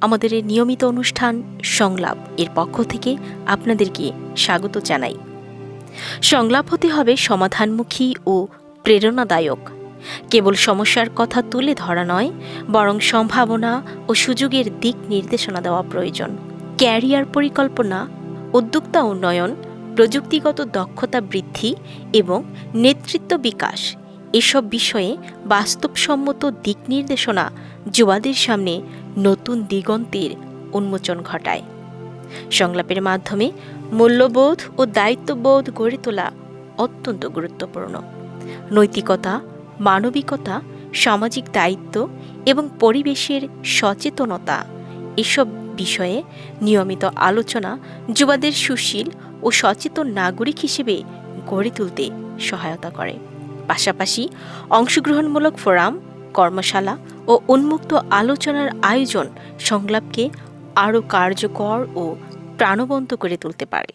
আমাদের এই নিয়মিত অনুষ্ঠান সংলাপ এর পক্ষ থেকে আপনাদেরকে স্বাগত জানাই। সংলাপ হতে হবে সমাধানমুখী ও প্রেরণাদায়ক। কেবল সমস্যার কথা তুলে ধরা নয়, বরং সম্ভাবনা ও সুযোগের দিক নির্দেশনা দেওয়া প্রয়োজন। ক্যারিয়ার পরিকল্পনা, উদ্যোক্তা উন্নয়ন, প্রযুক্তিগত দক্ষতা বৃদ্ধি এবং নেতৃত্ব বিকাশ এসব বিষয়ে বাস্তবসম্মত দিক নির্দেশনা যুবাদের সামনে নতুন দিগন্তের উন্মোচন ঘটায়। সংলাপের মাধ্যমে মূল্যবোধ ও দায়িত্ববোধ গড়ে তোলা অত্যন্ত গুরুত্বপূর্ণ। নৈতিকতা, মানবিকতা, সামাজিক দায়িত্ব এবং পরিবেশের সচেতনতা এসব বিষয়ে নিয়মিত আলোচনা যুবাদের সুশীল ও সচেতন নাগরিক হিসেবে গড়ে তুলতে সহায়তা করে। পাশাপাশি অংশগ্রহণমূলক ফোরাম, কর্মশালা ও উন্মুক্ত আলোচনার আয়োজন সংলাপকে আরও কার্যকর ও প্রাণবন্ত করে তুলতে পারে।